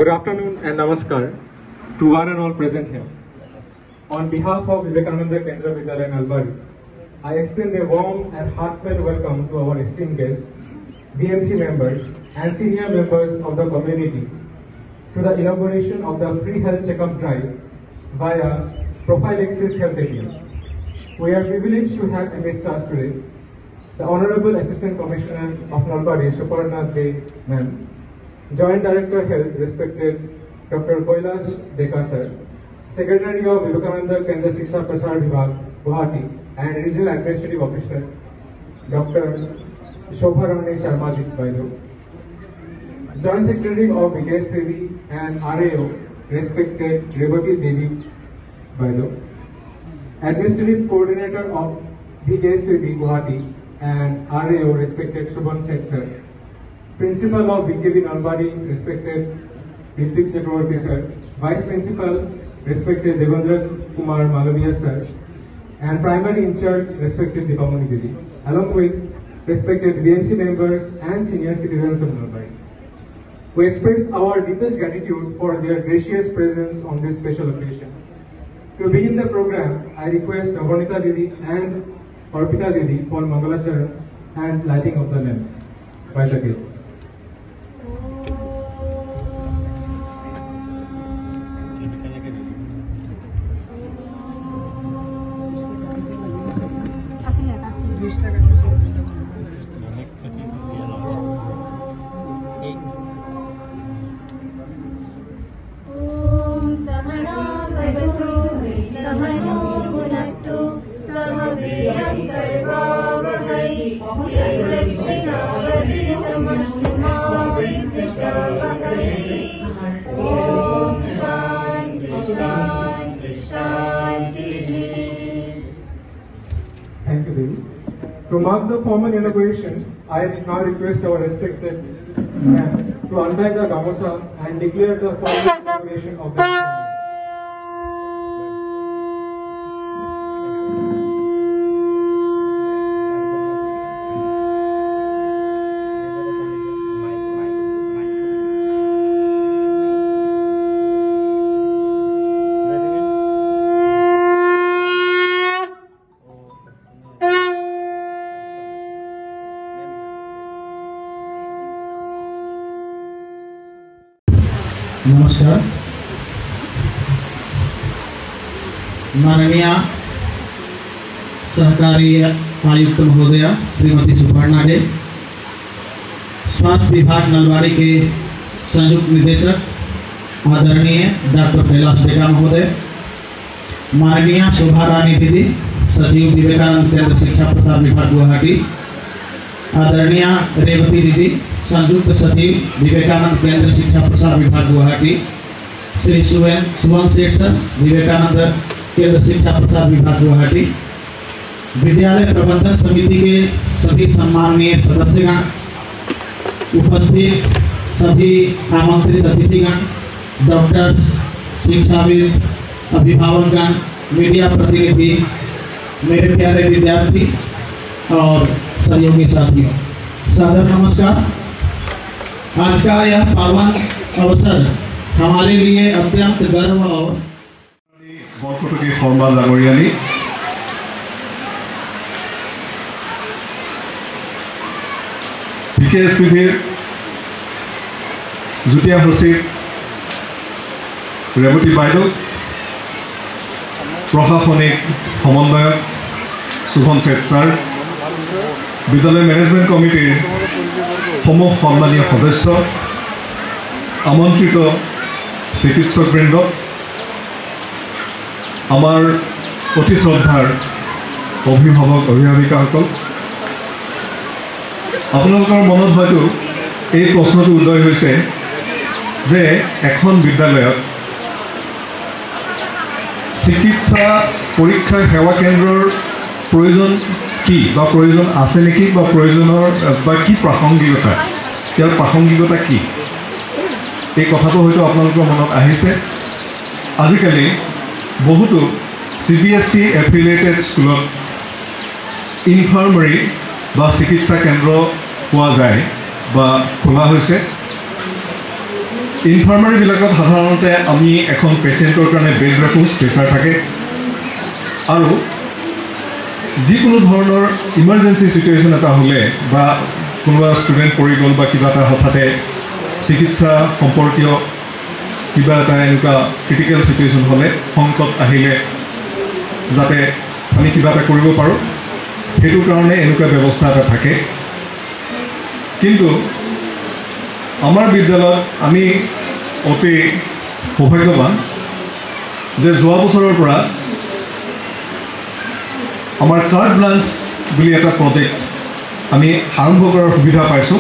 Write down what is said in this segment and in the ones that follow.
Good afternoon and namaskar to one and all present here. On behalf of Vivekananda Kendra Vidyalaya Nalbari, I extend a warm and heartfelt welcome to our esteemed guests, BMC members and senior members of the community to the inauguration of the free health checkup drive via Prophylaxis Health Area. We are privileged to have amidst us today the Honorable Assistant Commissioner of Nalbari, Suparna De Ma'am, Joint Director Health, respected Dr. Kailash Deka Sir, Secretary of Vivekananda Kendra Shiksha Prasar Vibhag, Guwahati, and Regional Administrative Officer, Dr. Shobharani Sharma Baido, Joint Secretary of VKSVB and RAO, respected Revati Devi Baido, Administrative Coordinator of VKSVB Guwahati and RAO, respected Shubham Seth Sir, Principal of VKV Nalbari, respected Ritik Chakravarti Sir, Vice Principal, respected Devendra Kumar Malavia Sir, and Primary In Charge, respected Dipamani Didi, along with respected BMC members, and senior citizens of Nalbari. We express our deepest gratitude for their gracious presence on this special occasion. To begin the program, I request Navarnita Didi and Arpita Didi for Mangalacharan and lighting of the lamp by the guests. Thank you, Devi. To mark the formal inauguration, I now request our respected man to untie the gamosa and declare the formal inauguration of the ceremony. नमस्कार। माननीय सहकारी आयुक्त महोदया Shrimati Suparna day, स्वास्थ्य विभाग नलबाड़ी के संयुक्त निदेशक आदरणीय डॉक्टर कैलाश डेका महोदय, माननीय शोभा रानी दीदी सचिव विवेकानंद केंद्र शिक्षा प्रसार विभाग गुवाहाटी, आदरणीय रेवती दीदी संयुक्त सचिव विवेकानंद केंद्र शिक्षा प्रसार विभाग गुवाहाटी, श्री सुवन सेठ सर विवेकानंद केंद्र शिक्षा प्रसार विभाग गुवाहाटी, विद्यालय प्रबंधन समिति के सभी सम्माननीय सदस्यगण, उपस्थित सभी आमंत्रित अतिथिगण, डॉक्टर्स, शिक्षाविद, अभिभावकगण, मीडिया प्रतिनिधि, मेरे प्यारे विद्यार्थी और सहयोगी साथियों, सादर नमस्कार। आज का यह पावन अवसर हमारे लिए अत्यंत गर्व और बरकटकी शर्मा डांगरियानी PKSPBৰ যুটীয়া সচিব ৰেৱতী বাইদেউ, প্ৰশাসনিক সমন্বয়ক সুভন শেঠ ছাৰ, বিদ্যালয় মেনেজমেণ্ট কমিটিৰ সমূহ সন্মানীয় সদস্য, আমন্ত্ৰিত চিকিৎসকবৃন্দ, আমাৰ অতি শ্ৰদ্ধাৰ অভিভাবক অভিভাবিকাসকল, আপোনালোকৰ মনত হয়তো এই প্ৰশ্নটো উদয় হৈছে যে এখন বিদ্যালয়ত চিকিৎসা পৰীক্ষা সেৱা কেন্দ্ৰৰ প্ৰয়োজন কি বা প্ৰয়োজন আছে নেকি বা প্ৰয়োজনৰ বা কি প্ৰাসংগিকতা, ইয়াৰ প্ৰাসংগিকতা কি, এই কথাটো হয়তো আপোনালোকৰ মনত আহিছে। আজিকালি বহুতো CBSE এফিলিয়েটেড স্কুলত ইনফাৰ্মাৰী বা চিকিৎসা কেন্দ্ৰ পোৱা যায় বা খোলা হৈছে। ইনফাৰ্মাৰীবিলাকত সাধাৰণতে আমি এখন পেচেণ্টৰ কাৰণে বেড ৰাখোঁ, ষ্ট্ৰেচাৰ থাকে, আৰু যিকোনো ধৰণৰ ইমাৰ্জেঞ্চি চিটুৱেশ্যন এটা হ'লে বা কোনোবা ষ্টুডেণ্ট পৰি গ'ল বা কিবা এটা হঠাতে চিকিৎসা সম্পৰ্কীয় কিবা এটা এনেকুৱা ক্ৰিটিকেল চিটুৱেশ্যন হ'লে, সংকট আহিলে যাতে আমি কিবা এটা কৰিব পাৰোঁ, সেইটো কাৰণে এনেকুৱা ব্যৱস্থা এটা থাকে। কিন্তু আমাৰ বিদ্যালয়ত আমি অতি সৌভাগ্যৱান যে যোৱা বছৰৰ পৰা আমাৰ কাৰ্ড ব্লাঞ্চ বুলি এটা প্ৰজেক্ট আমি আৰম্ভ কৰাৰ সুবিধা পাইছোঁ।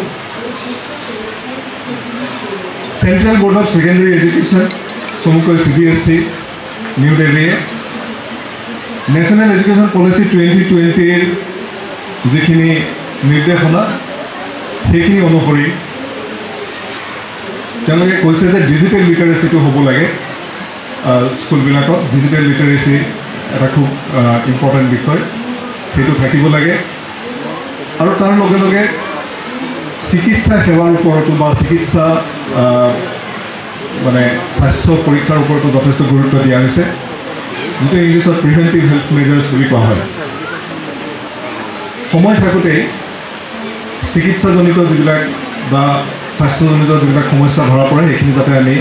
Central board of secondary education, চমুকৈ CBSE নিউ দিল্লীয়ে নেশ্যনেল এডুকেশ্যন পলিচি 2020ৰ যিখিনি নিৰ্দেশনা সেইখিনি অনুসৰি তেওঁলোকে কৈছে যে ডিজিটেল লিটাৰেচিটো হ'ব লাগে স্কুলবিলাকত। ডিজিটেল লিটাৰেচি এটা খুব ইম্পৰ্টেণ্ট বিষয়, সেইটো থাকিব লাগে। আৰু তাৰ লগে লগে চিকিৎসা সেৱাৰ ওপৰতো বা চিকিৎসা মানে স্বাস্থ্য পৰীক্ষাৰ ওপৰতো যথেষ্ট গুৰুত্ব দিয়া হৈছে, যিটো ইংলিছত প্ৰিভেণ্টিভ হেল্থ মেজাৰ্ছ বুলি কোৱা হয়। সময় থাকোঁতেই চিকিৎসাজনিত যিবিলাক বা স্বাস্থ্যজনিত যিবিলাক সমস্যা ধৰা পৰে সেইখিনি যাতে আমি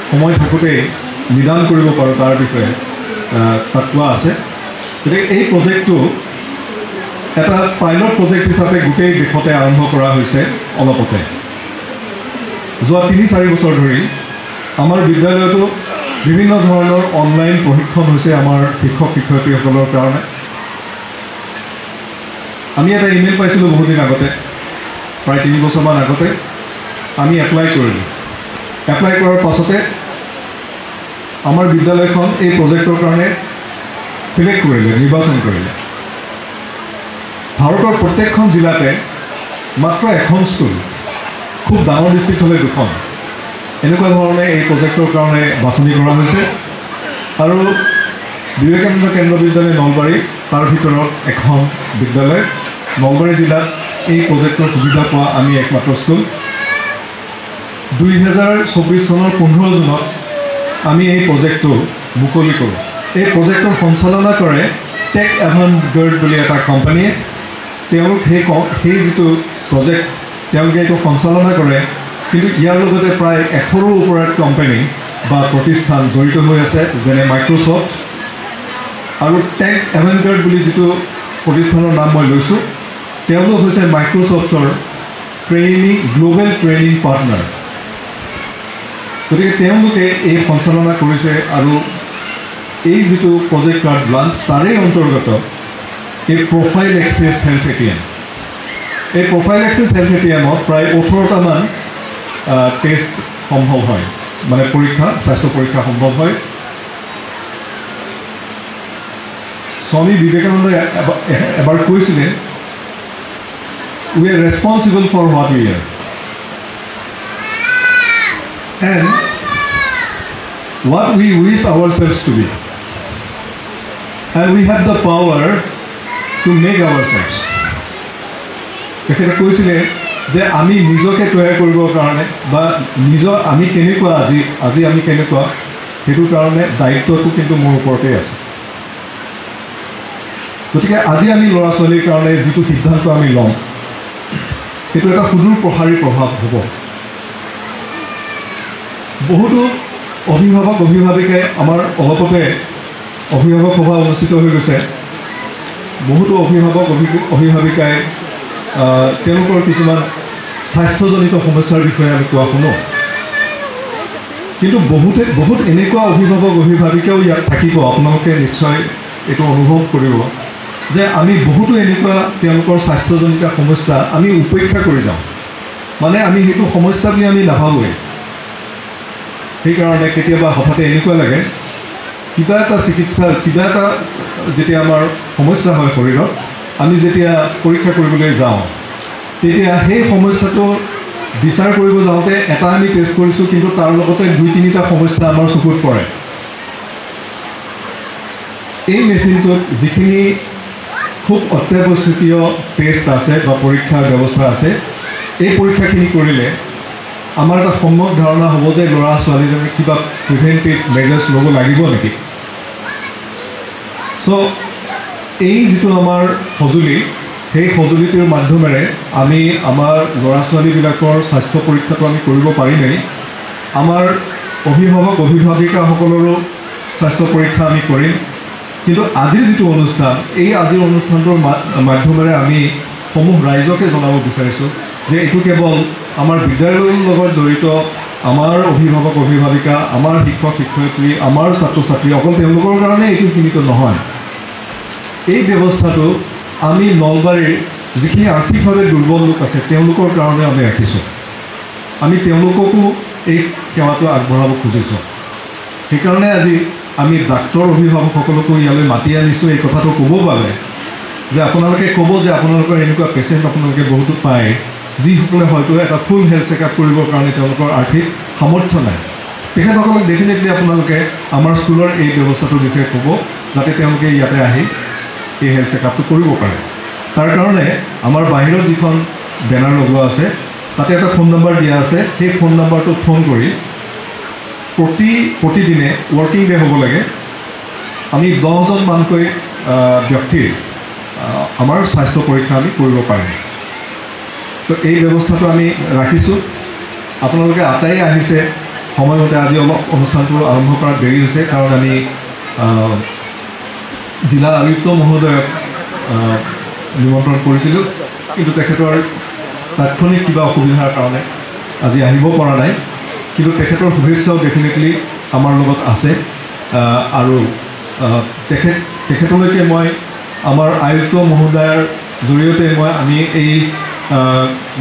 সময় থাকোঁতেই নিদান কৰিব পাৰোঁ তাৰ বিষয়ে তাত কোৱা আছে। গতিকে এই প্ৰজেক্টটো এটা পাইলট প্ৰজেক্ট হিচাপে গোটেই দেশতে আৰম্ভ কৰা হৈছে অলপতে। যোৱা ৩-৪ বছৰ ধৰি আমাৰ বিদ্যালয়তো বিভিন্ন ধৰণৰ অনলাইন প্ৰশিক্ষণ হৈছে আমাৰ শিক্ষক শিক্ষয়িত্ৰীসকলৰ কাৰণে। আমি এটা ইমেইল পাইছিলোঁ বহুদিন আগতে, প্ৰায় ৩ বছৰমান আগতে আমি এপ্লাই কৰিলোঁ। এপ্লাই কৰাৰ পাছতে আমাৰ বিদ্যালয়খন এই প্ৰজেক্টৰ কাৰণে চিলেক্ট কৰিলে, নিৰ্বাচন কৰিলে। ভাৰতৰ প্ৰত্যেকখন জিলাতে মাত্ৰ এখন স্কুল, খুব ডাঙৰ ডিষ্ট্ৰিক্ট হ'লে 2খন, এনেকুৱা ধৰণে এই প্ৰজেক্টৰ কাৰণে বাছনি কৰা হৈছে। আৰু বিবেকানন্দ কেন্দ্ৰ বিদ্যালয় নলবাৰী তাৰ ভিতৰত এখন বিদ্যালয়। নলবাৰী জিলাত এই প্ৰজেক্টৰ সুবিধা পোৱা আমি একমাত্ৰ স্কুল। 2024 চনৰ 15 জুনত আমি এই প্ৰজেক্টটো মুকলি কৰোঁ। এই প্ৰজেক্টৰ সঞ্চালনা কৰে টেক এভানগাৰ্ড বুলি এটা কোম্পানীয়ে। তেওঁলোক সেই যিটো প্ৰজেক্ট তেওঁলোকে এইটো সঞ্চালনা কৰে, কিন্তু ইয়াৰ লগতে প্ৰায় 100ৰো ওপৰত কোম্পানী বা প্ৰতিষ্ঠান জড়িত হৈ আছে, যেনে মাইক্ৰ'ছফ্ট। আৰু টেক এভানগাৰ্ড বুলি যিটো প্ৰতিষ্ঠানৰ নাম মই লৈছোঁ, তেওঁলোক হৈছে মাইক্ৰ'ছফ্টৰ গ্ল'বেল ট্ৰেইনিং পাৰ্টনাৰ। গতিকে তেওঁলোকে এই সঞ্চালনা কৰিছে। আৰু এই যিটো প্ৰজেক্ট কাৰ্ড লাঞ্চ তাৰে অন্তৰ্গত এই প্ৰফাইল এক্সেছ হেল্থ এটিএম। এই প্ৰফাইল এক্সেছ হেল্থ এটিএমত প্ৰায় 18টামান টেষ্ট সম্ভৱ হয়, মানে স্বাস্থ্য পৰীক্ষা সম্ভৱ হয়। স্বামী বিবেকানন্দই এবাৰ কৈছিলে, we are responsible for what we are and what we wish ourselves to be, and we have the power to make ourselves. তেখেতে কৈছিলে যে আমি নিজকে তৈয়াৰ কৰিবৰ কাৰণে বা আমি কেনেকুৱা আজি আমি কেনেকুৱা সেইটোৰ কাৰণে দায়িত্বটো কিন্তু মোৰ ওপৰতেই আছে। গতিকে আজি আমি ল'ৰা ছোৱালীৰ কাৰণে যিটো সিদ্ধান্ত আমি ল'ম, সেইটো এটা সুদূৰ প্ৰসাৰী প্ৰভাৱ হ'ব। বহুতো অভিভাৱিকাই আমাৰ অলপতে অভিভাৱক সভা অনুষ্ঠিত হৈ গৈছে। বহুতো অভিভাৱিকাই তেওঁলোকৰ কিছুমান স্বাস্থ্যজনিত সমস্যাৰ বিষয়ে আমি কোৱা শুনো। কিন্তু বহুত এনেকুৱা অভিভাৱিকাও ইয়াত থাকিব, আপোনালোকে নিশ্চয় এইটো অনুভৱ কৰিব যে আমি বহুতো এনেকুৱা তেওঁলোকৰ স্বাস্থ্যজনিত সমস্যা আমি উপেক্ষা কৰি যাওঁ, মানে আমি সেইটো সমস্যা বুলি আমি নাভাবোঁৱেই। সেইকাৰণে কেতিয়াবা হঠাতে এনেকুৱা লাগে কিবা এটা যেতিয়া আমাৰ সমস্যা হয় শৰীৰত, আমি যেতিয়া পৰীক্ষা কৰিবলৈ যাওঁ, তেতিয়া সেই সমস্যাটো বিচাৰ কৰিব যাওঁতে এটা আমি টেষ্ট কৰিছোঁ, কিন্তু তাৰ লগতে 2-3টা সমস্যা আমাৰ চকুত পৰে। এই মেচিনটোত যিখিনি খুব অত্যাৱশ্যকীয় টেষ্ট আছে বা পৰীক্ষাৰ ব্যৱস্থা আছে, এই পৰীক্ষাখিনি কৰিলে আমাৰ এটা সম্যক ধাৰণা হ'ব যে ল'ৰা ছোৱালীজনে কিবা প্ৰিভেণ্টিভ মেজাৰ্ছ ল'ব লাগিব নেকি। চ' এই যিটো আমাৰ সঁজুলি, সেই সঁজুলিটোৰ মাধ্যমেৰে আমি আমাৰ ল'ৰা ছোৱালীবিলাকৰ স্বাস্থ্য পৰীক্ষাটো আমি কৰিব পাৰিমেই। আমাৰ অভিভাৱিকাসকলৰো স্বাস্থ্য পৰীক্ষা আমি কৰিম। কিন্তু আজিৰ যিটো অনুষ্ঠান, এই আজিৰ অনুষ্ঠানটোৰ মাধ্যমেৰে আমি ৰাইজকে জনাব বিচাৰিছোঁ যে এইটো কেৱল আমাৰ বিদ্যালয়ৰ লগত জড়িত আমাৰ অভিভাৱিকা, আমাৰ শিক্ষক শিক্ষয়িত্ৰী, আমাৰ ছাত্ৰ ছাত্ৰী, অকল তেওঁলোকৰ কাৰণে এইটো সীমিত নহয়। এই ব্যৱস্থাটো আমি নলবাৰীৰ যিখিনি আৰ্থিকভাৱে দুৰ্বল লোক আছে তেওঁলোকৰ কাৰণে আমি ৰাখিছোঁ। আমি তেওঁলোককো এই সেৱাটো আগবঢ়াব খুজিছোঁ। সেইকাৰণে আজি আমি ডাক্তৰ অভিভাৱকসকলকো ইয়ালৈ মাতি আনিছোঁ এই কথাটো ক'ব পাৰে যে আপোনালোকে ক'ব যে আপোনালোকৰ এনেকুৱা পেচেণ্ট আপোনালোকে বহুতো পায়, যিসকলে হয়তো এটা ফুল হেল্থ চেকআপ কৰিবৰ কাৰণে তেওঁলোকৰ আৰ্থিক সামৰ্থ্য নাই। তেখেতসকলক ডেফিনেটলি আপোনালোকে আমাৰ স্কুলৰ এই ব্যৱস্থাটোৰ বিষয়ে ক'ব, যাতে তেওঁলোকে ইয়াতে আহি এই হেল্থ চেকআপটো কৰিব পাৰে। তাৰ কাৰণে আমাৰ বাহিৰত যিখন বেনাৰ লগোৱা আছে তাতে এটা ফোন নম্বৰ দিয়া আছে। সেই ফোন নম্বৰটোত ফোন কৰি প্ৰতিদিনে ৱৰ্কিং ডে হ'ব লাগে, আমি 10জন মানকৈ ব্যক্তিৰ আমাৰ স্বাস্থ্য পৰীক্ষা আমি কৰিব পাৰিম। তো এই ব্যৱস্থাটো আমি ৰাখিছোঁ। আপোনালোকে আটাই আহিছে সময়মতে। আজি অলপ অনুষ্ঠানটো আৰম্ভ কৰাত দেৰি হৈছে কাৰণ আমি জিলা আয়ুক্ত মহোদয়ক নিমন্ত্ৰণ কৰিছিলোঁ, কিন্তু তেখেতৰ তাৎক্ষণিক কিবা অসুবিধাৰ কাৰণে আজি আহিব পৰা নাই। কিন্তু তেখেতৰ শুভেচ্ছাও ডেফিনেটলি আমাৰ লগত আছে। আৰু তেখেতলৈকে মই আমাৰ আয়ুক্ত মহোদয়ৰ জৰিয়তে আমি এই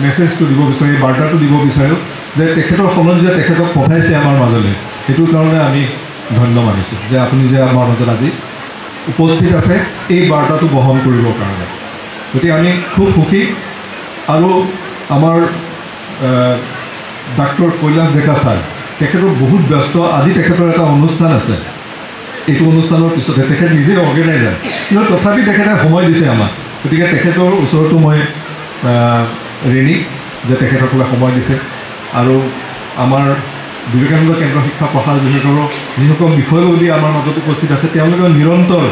মেছেজটো দিব বিচাৰোঁ, এই বাৰ্তাটো দিব বিচাৰোঁ যে তেখেতৰ সলনি যে তেখেতক পঠাইছে আমাৰ মাজলৈ, সেইটোৰ কাৰণে আমি ধন্য মানিছোঁ যে আপুনি যে আমাৰ মাজত আজি উপস্থিত আছে এই বাৰ্তাটো বহন কৰিবৰ কাৰণে। গতিকে আমি খুব সুখী। আৰু আমাৰ ডাক্তৰ কৈলাশ ডেকা ছাৰ, তেখেতৰ বহুত ব্যস্ত। আজি তেখেতৰ এটা অনুষ্ঠান আছে, এইটো অনুষ্ঠানৰ পিছতে তেখেত নিজে অৰ্গেনাইজাৰ, কিন্তু তথাপি তেখেতে সময় দিছে আমাক। গতিকে তেখেতৰ ওচৰতো মই ঋণী যে তেখেতসকলে সময় দিছে। আৰু আমাৰ বিবেকানন্দ কেন্দ্ৰ শিক্ষা প্ৰসাৰ বিভাগৰ যিসকল বিষয়ববী আমাৰ মাজত উপস্থিত আছে, তেওঁলোকে নিৰন্তৰ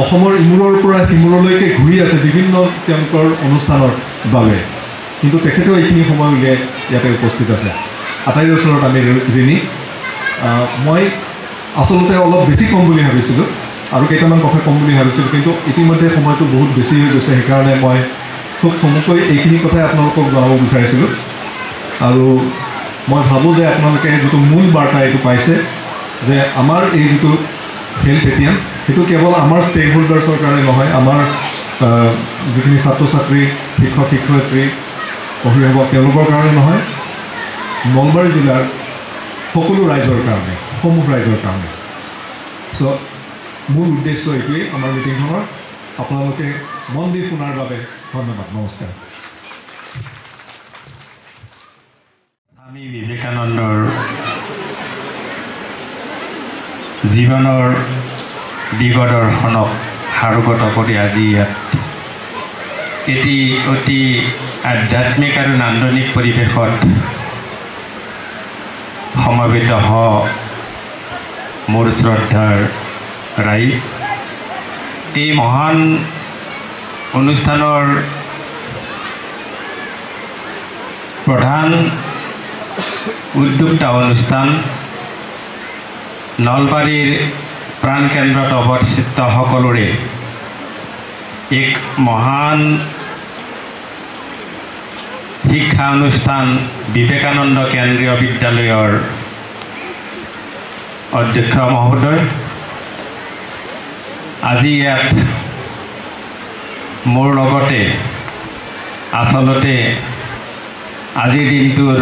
অসমৰ ইমূৰৰ পৰা সিমূৰলৈকে ঘূৰি আছে বিভিন্ন তেওঁলোকৰ অনুষ্ঠানৰ বাবে, কিন্তু তেখেতেও এইখিনি সময় উলিয়াই ইয়াতে উপস্থিত আছে। আটাইৰে ওচৰত আমি ঋণী। মই আচলতে অলপ বেছি কম বুলি ভাবিছিলোঁ আৰু কেইটামান কথা কম বুলি ভাবিছিলোঁ, কিন্তু ইতিমধ্যে সময়টো বহুত বেছি হৈ গৈছে। সেইকাৰণে মই খুব চমুকৈ এইখিনি কথাই আপোনালোকক জনাব বিচাৰিছিলোঁ। আৰু মই ভাবোঁ যে আপোনালোকে যিটো মূল বাৰ্তা এইটো পাইছে যে আমাৰ এই যিটো হেল্থ এটিএম, সেইটো কেৱল আমাৰ ষ্টেক হোল্ডাৰ্ছৰ কাৰণে নহয়, আমাৰ যিখিনি ছাত্ৰ ছাত্ৰী, শিক্ষক শিক্ষয়িত্ৰী, অভিভাৱক, তেওঁলোকৰ কাৰণে নহয়, নলবাৰী জিলাৰ সকলো ৰাইজৰ কাৰণে, সমূহ ৰাইজৰ কাৰণে। চ' মূল উদ্দেশ্য এইটোৱেই আমাৰ মিটিংখনৰ। আপোনালোকে মন দি শুনাৰ বাবে ধন্যবাদ। নমস্কাৰ। স্বামী বিবেকানন্দৰ জীৱনৰ দিগদৰ্শনক সাৰোগত কৰি আজি ইয়াত এটি অতি আধ্যাত্মিক আৰু নান্দনিক পৰিৱেশত সমবেত মোৰ শ্ৰদ্ধাৰ ৰাইজ, এই মহান অনুষ্ঠানৰ প্ৰধান উদ্যোক্তা অনুষ্ঠান নলবাৰীৰ প্ৰাণকেন্দ্ৰত অৱস্থিত সকলোৰে এক মহান শিক্ষা অনুষ্ঠান বিবেকানন্দ কেন্দ্ৰীয় বিদ্যালয়ৰ অধ্যক্ষ মহোদয়, আজি ইয়াত মোৰ লগতে আচলতে আজিৰ দিনটোৰ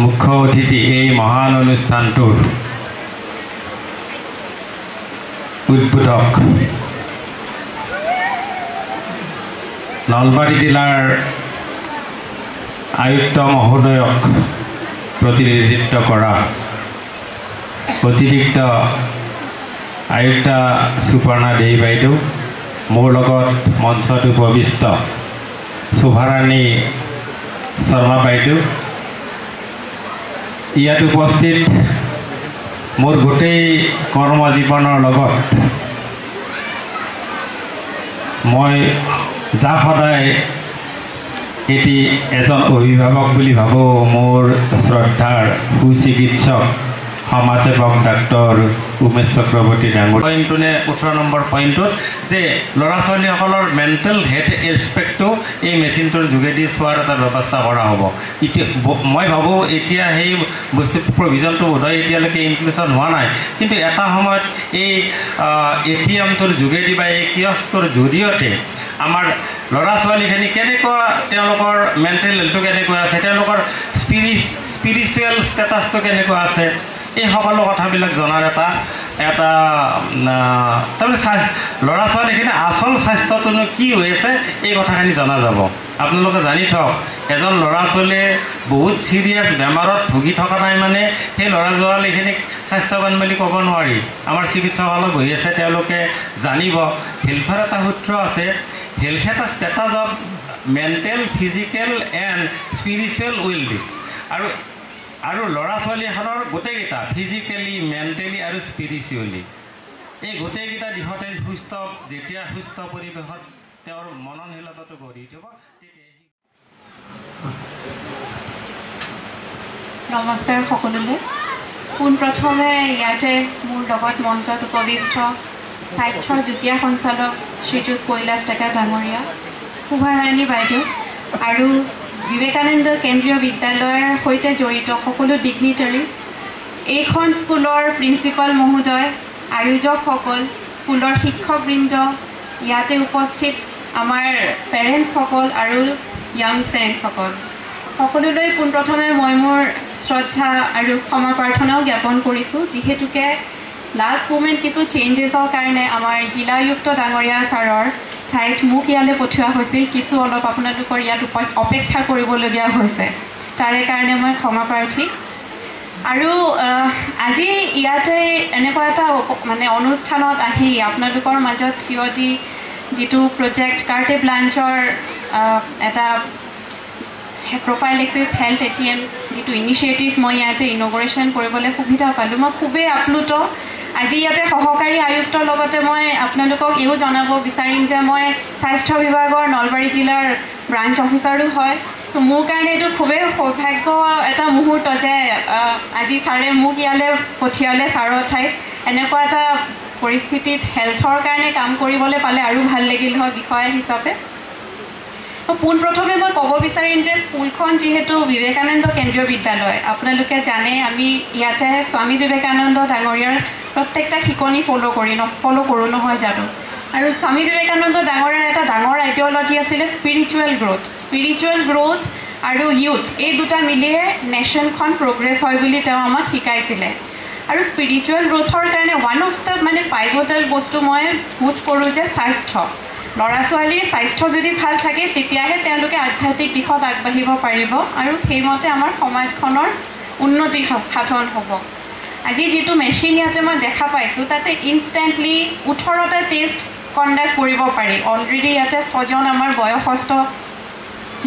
মুখ্য অতিথি এই মহান অনুষ্ঠানটোৰ উদ্বোধক নলবাৰী জিলাৰ আয়ুক্ত মহোদয়ক প্ৰতিনিধিত্ব কৰা অতিৰিক্ত আয়ুক্তা সুপৰ্ণা দেৱী বাইদেউ, মোৰ লগত মঞ্চত উপবিষ্ট শোভাৰাণী শৰ্মা বাইদেউ, ইয়াত উপস্থিত মোৰ গোটেই কৰ্মজীৱনৰ লগত মই যাক সদায় এটি এজন অভিভাৱক বুলি ভাবোঁ, মোৰ শ্ৰদ্ধাৰ সুচিকিৎসক সমাজসেৱক ডাক্তৰ উমেশ চক্ৰৱৰ্তী ডাঙৰ। পইণ্টটোনে 18 নম্বৰ পইণ্টটোত যে ল'ৰা ছোৱালীসকলৰ মেণ্টেল হেল্থ এছপেক্টটো এই মেচিনটোৰ যোগেদি চোৱাৰ এটা ব্যৱস্থা কৰা হ'ব। এতিয়া মই ভাবোঁ এতিয়া সেই বস্তু প্ৰভিজনটো বোধহয় এতিয়ালৈকে ইনক্লুশ্যন হোৱা নাই, কিন্তু এটা সময়ত এই ATMটোৰ যোগেদি বা এই কিয়স্কৰ জৰিয়তে আমাৰ ল'ৰা ছোৱালীখিনি কেনেকুৱা, তেওঁলোকৰ মেণ্টেল হেল্থটো কেনেকুৱা আছে, তেওঁলোকৰ স্পিৰিচুৱেল ষ্টেটাছটো কেনেকুৱা আছে, এই সকলো কথাবিলাক জনাৰ এটা তাৰমানে ল'ৰা ছোৱালীখিনি আচল স্বাস্থ্যটোনো কি হৈ আছে এই কথাখিনি জনা যাব। আপোনালোকে জানি থওক, এজন ল'ৰা ছোৱালীয়ে বহুত চিৰিয়াছ বেমাৰত ভুগি থকা নাই মানে সেই ল'ৰা ছোৱালীখিনিক স্বাস্থ্যৱান বুলি ক'ব নোৱাৰি। আমাৰ চিকিৎসকসকল বহি আছে, তেওঁলোকে জানিব। হেল্থৰ এটা সূত্ৰ আছে, হেল্থ এটা status of mental physical and spiritual well-being আৰু ল'ৰা ছোৱালীহঁতৰ গোটেইকেইটা ফিজিকেলি মেণ্টেলি আৰু স্পিৰিচুৱেলি এই গোটেইকেইটা দিশতে যেতিয়া সুস্থ পৰিৱেশত তেওঁৰ মননশীলতাটো গঢ়ি উঠিব তেতিয়া নমস্কাৰ সকলোলৈ পোনপ্ৰথমে ইয়াতে মোৰ লগত মঞ্চত উপবিষ্ট স্বাস্থ্যৰ যুটীয়া সঞ্চালক শ্ৰীযুত কৈলাশ ডেকা ডাঙৰীয়া শোভাৰাণী বাইদেউ আৰু বিবেকানন্দ কেন্দ্ৰীয় বিদ্যালয়ৰ সৈতে জড়িত সকলো ডিগনিটাৰিজ এইখন স্কুলৰ প্ৰিন্সিপাল মহোদয় আয়োজকসকল স্কুলৰ শিক্ষকবৃন্দ ইয়াতে উপস্থিত আমাৰ পেৰেণ্টছসকল আৰু য়াং ফ্ৰেণ্ডছসকল সকলোলৈ পোনপ্ৰথমে মই মোৰ শ্ৰদ্ধা আৰু ক্ষমা প্ৰাৰ্থনাও জ্ঞাপন কৰিছোঁ যিহেতুকে লাষ্ট মুমেণ্ট কিছু চেঞ্জেছৰ কাৰণে আমাৰ জিলা আয়ুক্ত ডাঙৰীয়া ছাৰৰ ঠাইত মোক ইয়ালৈ পঠিওৱা হৈছিল কিছু অলপ আপোনালোকৰ ইয়াত অপেক্ষা কৰিবলগীয়া হৈছে তাৰে কাৰণে মই ক্ষমা প্ৰাৰ্থী আৰু আজি ইয়াতে এনেকুৱা এটা মানে অনুষ্ঠানত আহি আপোনালোকৰ মাজত থিয় দি যিটো প্ৰজেক্ট কাৰ্টে ব্লাঞ্চৰ এটা প্ৰফাইলেক্সিছ হেল্থ ATM যিটো ইনিচিয়েটিভ মই ইয়াতে ইনগ্ৰেশ্যন কৰিবলৈ সুবিধা পালোঁ মই খুবেই আপ্লুত আজি ইয়াতে সহকাৰী আয়ুক্তৰ লগতে মই আপোনালোকক এও জনাব বিচাৰিম যে মই স্বাস্থ্য বিভাগৰ নলবাৰী জিলাৰ ব্ৰাঞ্চ অফিচাৰো হয় তো মোৰ কাৰণে এইটো খুবেই সৌভাগ্য এটা মুহূৰ্ত যে আজি ছাৰে মোক ইয়ালৈ পঠিয়ালে ছাৰৰ ঠাইত এনেকুৱা এটা পৰিস্থিতিত হেল্থৰ কাৰণে কাম কৰিবলৈ পালে আৰু ভাল লাগিল হয় বিষয়া হিচাপে তো পোনপ্ৰথমে মই ক'ব বিচাৰিম যে স্কুলখন যিহেতু বিবেকানন্দ কেন্দ্ৰীয় বিদ্যালয় আপোনালোকে জানে আমি ইয়াতে স্বামী বিবেকানন্দ ডাঙৰীয়াৰ প্ৰত্যেকটা শিকনি ফ'ল' কৰোঁ নহয় জানো আৰু স্বামী বিবেকানন্দ ডাঙৰীয়াৰ এটা ডাঙৰ আইডিঅ'লজি আছিলে স্পিৰিচুৱেল গ্ৰ'থ আৰু ইউথ এই দুটা মিলিয়ে নেশ্যনখন প্ৰগ্ৰেছ হয় বুলি তেওঁ আমাক শিকাইছিলে আৰু স্পিৰিচুৱেল গ্ৰ'থৰ কাৰণে ওৱান অফ দ্য মানে পাইভটেল বস্তু মই বোধ কৰোঁ যে স্বাস্থ্য ল'ৰা ছোৱালীৰ স্বাস্থ্য যদি ভাল থাকে তেতিয়াহে তেওঁলোকে আধ্যাত্মিক দিশত আগবাঢ়িব পাৰিব আৰু সেইমতে আমাৰ সমাজখনৰ উন্নতি সাধন হ'ব আজি যিটো মেচিন ইয়াতে মই দেখা পাইছোঁ তাতে ইনষ্টেণ্টলি 18টা টেষ্ট কণ্ডাক্ট কৰিব পাৰি অলৰেডি ইয়াতে 6জন আমাৰ বয়সস্থ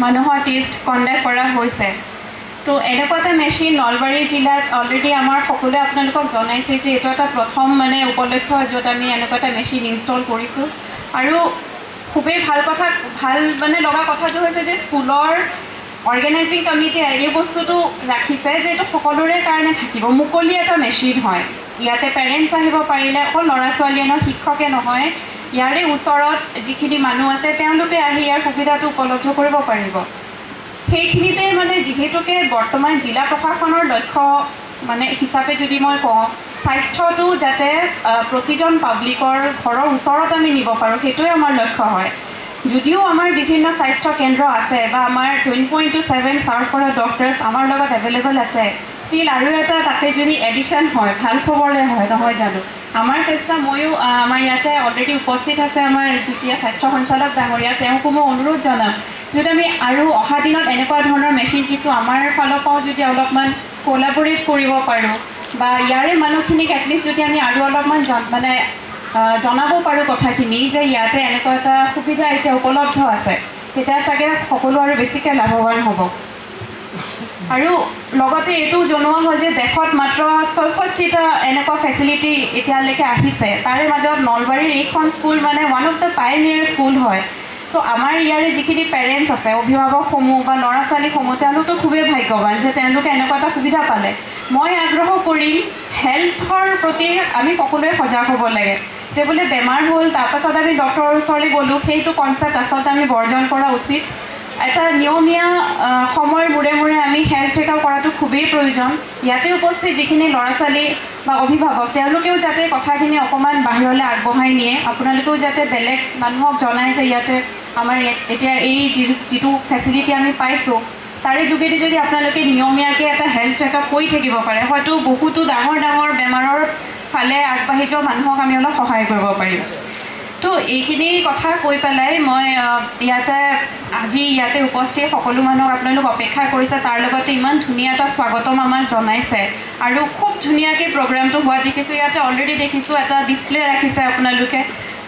মানুহৰ টেষ্ট কণ্ডাক্ট কৰা হৈছে তো এনেকুৱা এটা মেচিন নলবাৰী জিলাত অলৰেডি আমাৰ সকলোৱে আপোনালোকক জনাইছে যে এইটো এটা প্ৰথম মানে উপলক্ষ য'ত আমি এনেকুৱা এটা মেচিন ইনষ্টল কৰিছোঁ আৰু খুবেই ভাল মানে লগা কথাটো হৈছে যে স্কুলৰ অৰ্গেনাইজিং কমিটিয়ে এই বস্তুটো ৰাখিছে যে এইটো সকলোৰে কাৰণে থাকিব মুকলি এটা মেচিন হয় ইয়াতে পেৰেণ্টছ আহিব পাৰিলে অকল ল'ৰা ছোৱালীয়ে নহয় শিক্ষকে নহয় ইয়াৰে ওচৰত যিখিনি মানুহ আছে তেওঁলোকে আহি ইয়াৰ সুবিধাটো উপলব্ধ কৰিব পাৰিব সেইখিনিতে মানে যিহেতুকে বৰ্তমান জিলা প্ৰশাসনৰ লক্ষ্য মানে হিচাপে যদি মই কওঁ স্বাস্থ্যটো যাতে প্ৰতিজন পাব্লিকৰ ঘৰৰ ওচৰত আমি নিব পাৰোঁ সেইটোৱে আমাৰ লক্ষ্য হয় যদিও আমাৰ বিভিন্ন স্বাস্থ্য কেন্দ্ৰ আছে বা আমাৰ 20.27 চাৰ্ভ কৰা ডক্টৰ্ছ আমাৰ লগত এভেইলেবল আছে ষ্টিল আৰু এটা তাতে যদি এডিশ্যন হয় ভাল খবৰলৈ হয় নহয় জানো আমাৰ চেষ্টা ময়ো আমাৰ ইয়াতে অলৰেডি উপস্থিত আছে আমাৰ যুটীয়া স্বাস্থ্য সঞ্চালক ডাঙৰীয়া তেওঁকো মই অনুৰোধ জনাম যদি আমি আৰু অহা দিনত এনেকুৱা ধৰণৰ মেচিন কিছু আমাৰ ফালৰ পৰাও যদি অলপমান কোলাবৰেট কৰিব পাৰোঁ বা ইয়াৰে মানুহখিনিক এটলিষ্ট যদি আমি আৰু অলপমান মানে জনাব পাৰোঁ কথাখিনি যে ইয়াতে এনেকুৱা এটা সুবিধা এতিয়া উপলব্ধ আছে তেতিয়া চাগে সকলো আৰু বেছিকৈ লাভৱান হ'ব আৰু লগতে এইটো জনোৱা হয় যে দেশত মাত্ৰ 64টা এনেকুৱা ফেচিলিটি এতিয়ালৈকে আহিছে তাৰে মাজত নলবাৰীৰ এইখন স্কুল মানে ওৱান অফ দ্য পাইনিয়াৰ স্কুল হয় তো আমাৰ ইয়াৰে যিখিনি পেৰেণ্টছ আছে অভিভাৱকসমূহ বা ল'ৰা ছোৱালীসমূহ তেওঁলোকতো খুবেই ভাগ্যৱান যে তেওঁলোকে এনেকুৱা এটা সুবিধা পালে মই আগ্ৰহ কৰিম হেল্থৰ প্ৰতি আমি সকলোৱে সজাগ হ'ব লাগে যে বোলে বেমাৰ হ'ল তাৰপাছত আমি ডক্টৰৰ ওচৰলৈ গ'লোঁ সেইটো কনচেপ্ট আচলতে আমি বৰ্জন কৰা উচিত এটা নিয়মীয়া সময়ৰ মূৰে মূৰে আমি হেল্থ চেকআপ কৰাটো খুবেই প্ৰয়োজন ইয়াতে উপস্থিত যিখিনি ল'ৰা ছোৱালী বা অভিভাৱক তেওঁলোকেও যাতে কথাখিনি অকণমান বাহিৰলৈ আগবঢ়াই নিয়ে আপোনালোকেও যাতে বেলেগ মানুহক জনায় যে ইয়াতে আমাৰ এতিয়া এই যিটো ফেচিলিটি আমি পাইছোঁ তাৰে যোগেদি যদি আপোনালোকে নিয়মীয়াকৈ এটা হেল্থ চেকআপ কৰি থাকিব পাৰে হয়তো বহুতো ডাঙৰ ডাঙৰ বেমাৰৰ ফালে আগবাঢ়ি যোৱা মানুহক আমি অলপ সহায় কৰিব পাৰিম তো এইখিনি কথা কৈ পেলাই মই আজি ইয়াতে উপস্থিত সকলো মানুহক আপোনালোক অপেক্ষা কৰিছে তাৰ লগতে ইমান ধুনীয়া এটা স্বাগতম আমাক জনাইছে আৰু খুব ধুনীয়াকৈ প্ৰগ্ৰামটো হোৱা দেখিছোঁ ইয়াতে অলৰেডি দেখিছোঁ এটা ডিছপ্লে ৰাখিছে আপোনালোকে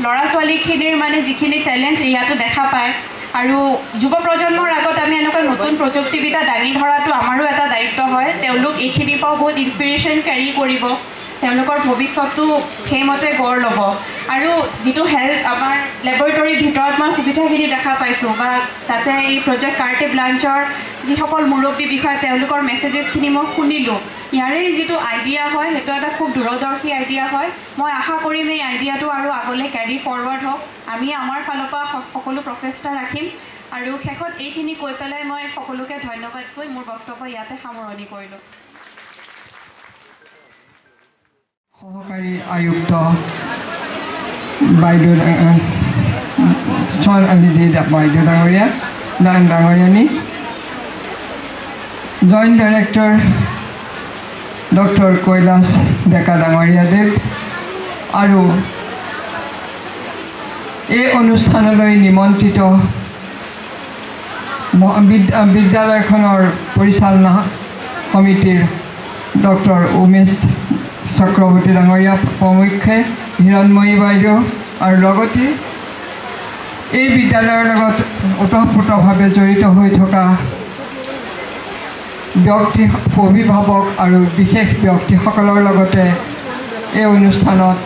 ল'ৰা ছোৱালীখিনিৰ মানে যিখিনি টেলেণ্ট ইয়াতো দেখা পায় আৰু যুৱ প্ৰজন্মৰ আগত আমি এনেকুৱা নতুন প্ৰযুক্তিবিদ্যা দাঙি ধৰাটো আমাৰো এটা দায়িত্ব হয় তেওঁলোক এইখিনিৰ পৰা বহুত ইনস্পিৰেশ্যন কেৰি কৰিব তেওঁলোকৰ ভৱিষ্যতটো সেইমতে গঢ় ল'ব আৰু যিটো হেল্থ আমাৰ লেবৰেটৰীৰ ভিতৰত মই সুবিধাখিনি দেখা পাইছোঁ বা তাতে এই প্ৰজেক্ট কাৰ্টে ব্লাঞ্চৰ যিসকল মুৰব্বী বিষয়া তেওঁলোকৰ মেছেজেছখিনি মই শুনিলোঁ ইয়াৰে যিটো আইডিয়া হয় সেইটো এটা খুব দূৰদৰ্শী আইডিয়া হয় মই আশা কৰিম এই আইডিয়াটো আৰু আগলৈ কেৰি ফৰৱাৰ্ড হওক আমি আমাৰ ফালৰ পৰা সকলো প্ৰচেষ্টা ৰাখিম আৰু শেষত এইখিনি কৈ পেলাই মই সকলোকে ধন্যবাদ কৈ মোৰ বক্তব্য ইয়াতে সামৰণি কৰিলোঁ সহকাৰী আয়ুক্ত বাইদেউ বাইদেউ ডাঙৰীয়া ডাঙৰীয়ানী জইণ্ট ডাইৰেক্টৰ ডক্টৰ কৈলাশ ডেকা ডাঙৰীয়াদেৱ আৰু এই অনুষ্ঠানলৈ নিমন্ত্ৰিত বিদ্যালয়খনৰ পৰিচালনা সমিতিৰ ডক্টৰ উমেশ চক্ৰৱৰ্তী ডাঙৰীয়া প্ৰমুখ্যে হিৰণময়ী বাইদেউ আৰু লগতে এই বিদ্যালয়ৰ লগত ওতঃপ্ৰোতভাৱে জড়িত হৈ থকা ব্যক্তি অভিভাৱক আৰু বিশেষ ব্যক্তিসকলৰ লগতে এই অনুষ্ঠানত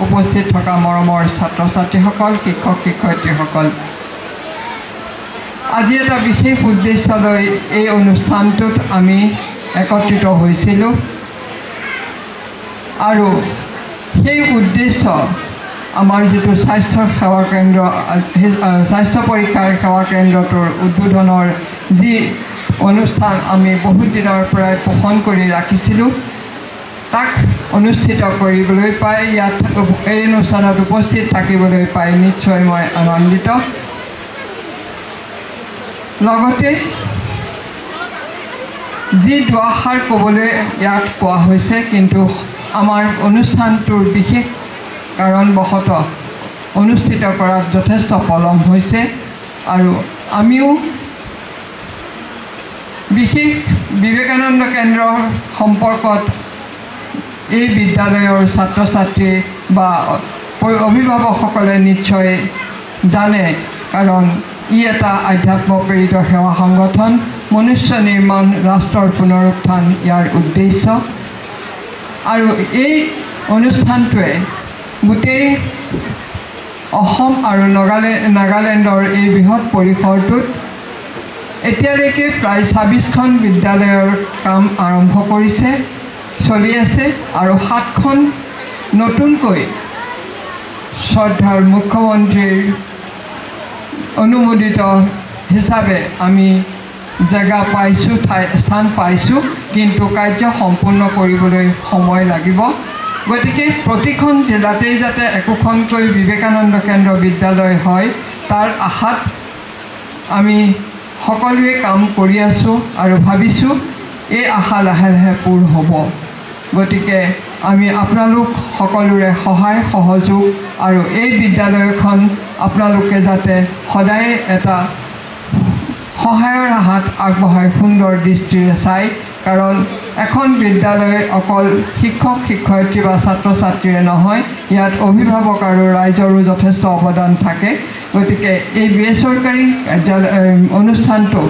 উপস্থিত থকা মৰমৰ ছাত্ৰ ছাত্ৰীসকল শিক্ষক শিক্ষয়িত্ৰীসকল আজি এটা বিশেষ উদ্দেশ্য লৈ এই অনুষ্ঠানটোত আমি একত্ৰিত হৈছিলোঁ আৰু সেই উদ্দেশ্য আমাৰ যিটো স্বাস্থ্য সেৱা কেন্দ্ৰ স্বাস্থ্য পৰীক্ষাৰ সেৱা কেন্দ্ৰটোৰ উদ্বোধনৰ যি অনুষ্ঠান আমি বহুত দিনৰ পৰাই পোষণ কৰি ৰাখিছিলোঁ তাক অনুষ্ঠিত কৰিবলৈ পাই ইয়াত এই অনুষ্ঠানত উপস্থিত থাকিবলৈ পাই নিশ্চয় মই আনন্দিত লগতে যি দুআষাৰ ক'বলৈ ইয়াত কোৱা হৈছে কিন্তু আমাৰ অনুষ্ঠানটোৰ বিশেষ কাৰণবশতঃ অনুষ্ঠিত কৰাত যথেষ্ট পলম হৈছে আৰু আমিও বিশেষ বিবেকানন্দ কেন্দ্ৰৰ সম্পৰ্কত এই বিদ্যালয়ৰ ছাত্ৰ ছাত্ৰী বা অভিভাৱকসকলে নিশ্চয় জানে কাৰণ ই এটা আধ্যাত্ম প্ৰেৰিত সেৱা সংগঠন মনুষ্য নিৰ্মাণ ৰাষ্ট্ৰৰ পুনৰুত্থান ইয়াৰ উদ্দেশ্য আৰু এই অনুষ্ঠানটোৱে গোটেই অসম আৰু নাগালেণ্ডৰ এই বৃহৎ পৰিসৰটোত এতিয়ালৈকে প্ৰায় ২৬খন বিদ্যালয়ৰ কাম আৰম্ভ কৰিছে চলি আছে আৰু ৭খন নতুনকৈ শ্ৰদ্ধাৰ মুখ্যমন্ত্ৰীৰ অনুমোদিত হিচাপে আমি জেগা পাইছোঁ স্থান পাইছোঁ কিন্তু কাৰ্য সম্পূৰ্ণ কৰিবলৈ সময় লাগিব গতিকে প্ৰতিখন জিলাতেই যাতে একোখনকৈ বিবেকানন্দ কেন্দ্ৰ বিদ্যালয় হয় তাৰ আশাত আমি সকলোৱে কাম কৰি আছোঁ আৰু ভাবিছোঁ এই আশা লাহে লাহে পূৰ হ'ব গতিকে আমি আপোনালোক সকলোৰে সহায় সহযোগ আৰু এই বিদ্যালয়খন আপোনালোকে যাতে সদায় এটা সহায়ৰ হাত আগবঢ়াই সুন্দৰ দৃষ্টিৰে চাই কাৰণ এখন বিদ্যালয় অকল শিক্ষক শিক্ষয়িত্ৰী বা ছাত্ৰ ছাত্ৰীৰে নহয় ইয়াত অভিভাৱক আৰু ৰাইজৰো যথেষ্ট অৱদান থাকে গতিকে এই বেচৰকাৰী অনুষ্ঠানটো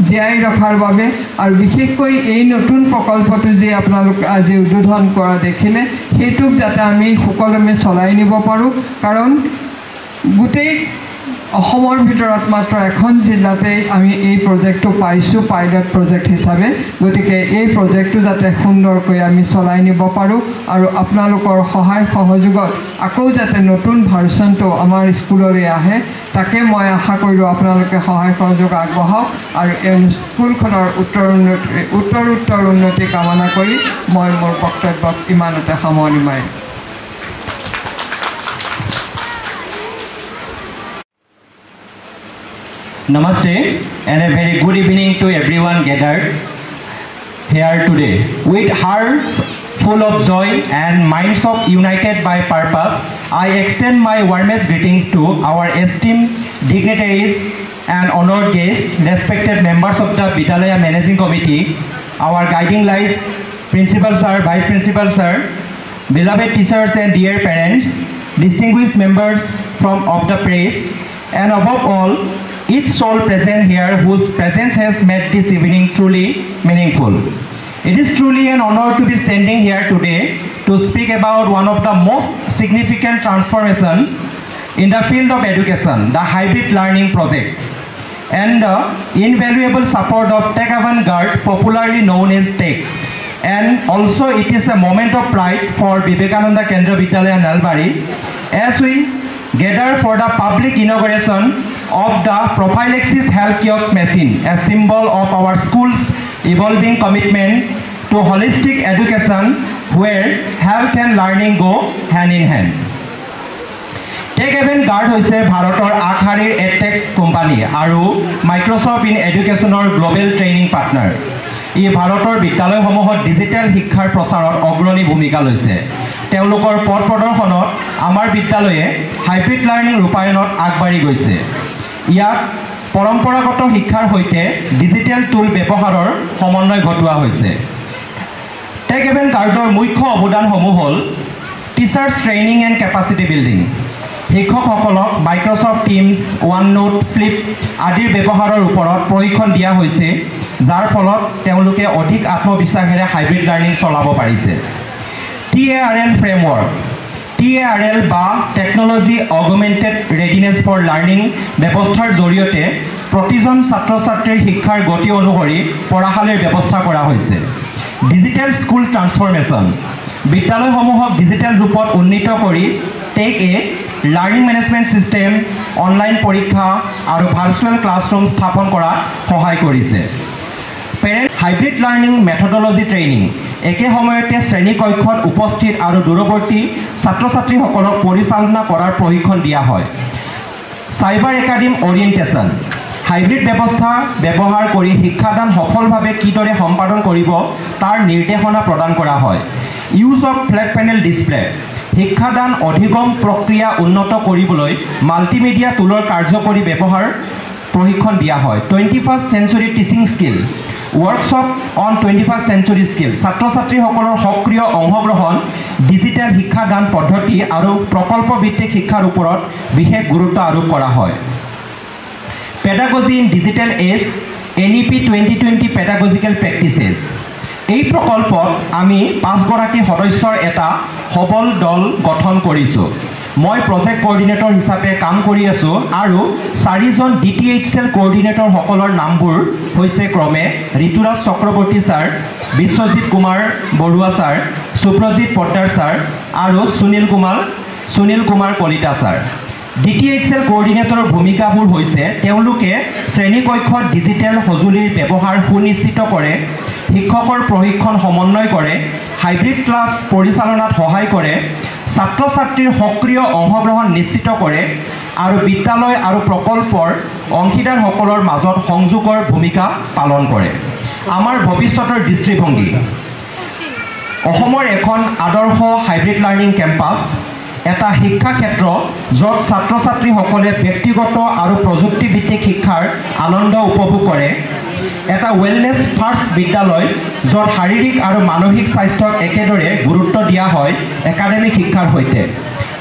জীয়াই ৰখাৰ বাবে আৰু বিশেষকৈ এই নতুন প্ৰকল্পটো যে আপোনালোকে আজি উদ্বোধন কৰা দেখিলে সেইটোক যাতে আমি সুকলমে চলাই নিব পাৰোঁ কাৰণ গোটেই অসমৰ ভিতৰত মাত্ৰ এখন জিলাতেই আমি এই প্ৰজেক্টটো পাইছোঁ পাইলট প্ৰজেক্ট হিচাপে গতিকে এই প্ৰজেক্টটো যাতে সুন্দৰকৈ আমি চলাই নিব পাৰোঁ আৰু আপোনালোকৰ সহায় সহযোগত আকৌ যাতে নতুন ভাৰ্চনটো আমাৰ স্কুললৈ আহে তাকে মই আশা কৰিলোঁ আপোনালোকে সহায় সহযোগ আগবঢ়াওক আৰু এই স্কুলখনৰ উত্তৰ উন্নতি কামনা কৰি মই মোৰ বক্তব্যক ইমানতে সামৰণি মাৰিম Namaste and a very good evening to everyone gathered here today. With hearts full of joy and minds of united by purpose, I extend my warmest greetings to our esteemed dignitaries and honored guests, respected members of the Vidyalaya Managing Committee, our guiding lights, Principal Sir, Vice Principal Sir, beloved teachers and dear parents, distinguished members of the press, and above all, each soul present here whose presence has made this evening truly meaningful. It is truly an honor to be standing here today to speak about one of the most significant transformations in the field of education, the hybrid learning project, and the invaluable support of Tech Avant-Garde, popularly known as TEC. And also it is a moment of pride for Vivekananda Kendra Vidyalaya Nalbari as we gather for the public inauguration of the Prophylaxis Health Kiosk machine, a symbol of our school's evolving commitment to holistic education where health and learning go hand in hand. Tech Avant-Garde hoise Bharator Agharir EdTech company aru Microsoft in Educationor global training partner. ই ভাৰতৰ বিদ্যালয়সমূহত digital শিক্ষাৰ প্ৰচাৰত অগ্ৰণী ভূমিকা লৈছে। তেওঁলোকৰ পথ প্ৰদৰ্শনত আমাৰ বিদ্যালয়ে হাইব্ৰিড লাৰ্নিং ৰূপায়ণত আগবাঢ়ি গৈছে। ইয়াত পৰম্পৰাগত শিক্ষাৰ সৈতে ডিজিটেল টুল ব্যৱহাৰৰ সমন্বয় ঘটোৱা হৈছে। টেক এভেণ্ট-গাৰ্ডৰ মুখ্য অৱদানসমূহ হ'ল teachers training and capacity building. শিক্ষকসকলক মাইক্ৰ'ছফ্ট টিমছ, OneNote, ফ্লিপ আদিৰ ব্যৱহাৰৰ ওপৰত প্ৰশিক্ষণ দিয়া হৈছে, যাৰ ফলত তেওঁলোকে অধিক আত্মবিশ্বাসেৰে হাইব্ৰিড লাৰ্নিং চলাব পাৰিছে। TARL ফ্ৰেমৱৰ্ক, TARL বা টেকন'লজি অগুমেণ্টেড ৰেডিনেছ ফৰ লাৰ্নিং ব্যৱস্থাৰ জৰিয়তে প্ৰতিজন ছাত্ৰ ছাত্ৰীৰ শিক্ষাৰ গতি অনুসৰি পঢ়াশালীৰ ব্যৱস্থা কৰা হৈছে। ডিজিটেল স্কুল ট্ৰান্সফৰ্মেশ্যন, বিদ্যালয়সমূহক ডিজিটেল ৰূপত উন্নীত কৰি টেক-এ লাৰ্নিং মেনেজমেণ্ট ছিষ্টেম, অনলাইন পৰীক্ষা আৰু ভাৰ্চুৱেল ক্লাছৰুম স্থাপন কৰাত সহায় কৰিছে। Parent hybrid learning methodology training, একে সময়তে শ্ৰেণীকক্ষত উপস্থিত আৰু দূৰৱৰ্তী ছাত্ৰ ছাত্ৰীসকলক পৰিচালনা কৰাৰ প্ৰশিক্ষণ দিয়া হয়। চাইবাৰ একাডেমি অৰিয়েণ্টেশ্যন, হাইব্ৰিড ব্যৱস্থা ব্যৱহাৰ কৰি শিক্ষাদান সফলভাৱে কিদৰে সম্পাদন কৰিব তাৰ নিৰ্দেশনা প্ৰদান কৰা হয়। Use of flat panel display, শিক্ষাদান অধিগম প্ৰক্ৰিয়া উন্নত কৰিবলৈ মাল্টিমিডিয়া টুলৰ কাৰ্যকৰী ব্যৱহাৰ প্ৰশিক্ষণ দিয়া হয়। 21st century teaching skill, workshop on 21st century skill, ছাত্ৰ ছাত্ৰীসকলৰ সক্ৰিয় অংশগ্ৰহণ ডিজিটেল শিক্ষাদান পদ্ধতি আৰু প্ৰকল্পভিত্তিক শিক্ষাৰ ওপৰত বিশেষ গুৰুত্ব আৰোপ কৰা হয়। Pedagogy in digital age, NEP 2020 pedagogical practices, এই প্ৰকল্পত আমি 5 গৰাকী সদস্যৰ এটা সবল দল গঠন কৰিছোঁ। মই প্ৰজেক্ট কোঅৰ্ডিনেটৰ হিচাপে কাম কৰি আছোঁ আৰু 4জন DTHCL কোঅৰ্ডিনেটৰসকলৰ নামবোৰ হৈছে ক্ৰমে Rituraj Chakraborty sir, Biswajit Kumar Baruah sir, Suprajit Pattar sir আৰু সুনীল কুমাৰ কলিতা ছাৰ। DTHCL কোঅৰ্ডিনেটৰৰ ভূমিকাবোৰ হৈছে তেওঁলোকে শ্ৰেণীকক্ষত ডিজিটেল সঁজুলিৰ ব্যৱহাৰ সুনিশ্চিত কৰে, শিক্ষকৰ প্ৰশিক্ষণ সমন্বয় কৰে, হাইব্ৰিড ক্লাছ পৰিচালনাত সহায় কৰে, ছাত্ৰ ছাত্ৰীৰ সক্ৰিয় অংশগ্ৰহণ নিশ্চিত কৰে আৰু বিদ্যালয় আৰু প্ৰকল্পৰ অংশীদাৰসকলৰ মাজত সংযোগৰ ভূমিকা পালন কৰে। আমাৰ ভৱিষ্যতৰ দৃষ্টিভংগী, অসমৰ এখন আদৰ্শ হাইব্ৰিড লাৰ্নিং কেম্পাছ, এটা শিক্ষা ক্ষেত্ৰ য'ত ছাত্ৰ ছাত্ৰীসকলে ব্যক্তিগত আৰু প্ৰযুক্তিভিত্তিক শিক্ষাৰ আনন্দ উপভোগ কৰে, এটা ৱেলনেছ ফাৰ্ষ্ট বিদ্যালয় য'ত শাৰীৰিক আৰু মানসিক স্বাস্থ্যক একেদৰে গুৰুত্ব দিয়া হয় একাডেমিক শিক্ষাৰ সৈতে।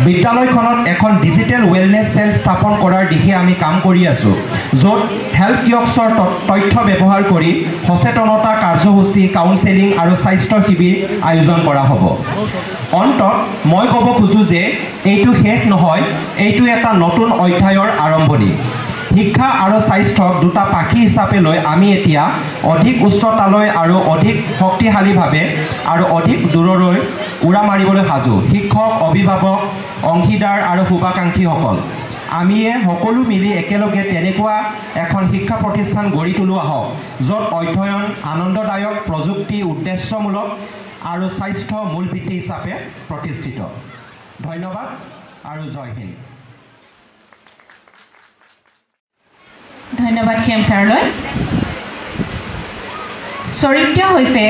বিদ্যালয়খনত এখন ডিজিটেল ৱেলনেছ চেল স্থাপন কৰাৰ দিশে আমি কাম কৰি আছোঁ, য'ত হেল্থ কিয়ক্সৰ তথ্য ব্যৱহাৰ কৰি সচেতনতা কাৰ্যসূচী, কাউন্সেলিং আৰু স্বাস্থ্য শিবিৰ আয়োজন কৰা হ'ব। অন্তত মই ক'ব খোজোঁ যে এইটো শেষ নহয়, এইটো এটা নতুন অধ্যায়ৰ আৰম্ভণি। শিক্ষা আৰু স্বাস্থ্যক দুটা পাখি হিচাপে লৈ আমি এতিয়া অধিক উচ্চতালৈ আৰু অধিক শক্তিশালীভাৱে আৰু অধিক দূৰলৈ উৰা মাৰিবলৈ সাজু। শিক্ষক, অভিভাৱক, অংশীদাৰ আৰু শুভাকাংক্ষীসকল, আমিয়ে সকলো মিলি একেলগে তেনেকুৱা এখন শিক্ষা প্ৰতিষ্ঠান গঢ়ি তোলো আহক, য'ত অধ্যয়ন আনন্দদায়ক, প্ৰযুক্তি উদ্দেশ্যমূলক আৰু স্বাস্থ্য মূল ভিত্তি হিচাপে প্ৰতিষ্ঠিত। ধন্যবাদ আৰু জয় হিন্দ। ধন্যবাদ খেম ছাৰলৈ। চৰিত্ৰ হৈছে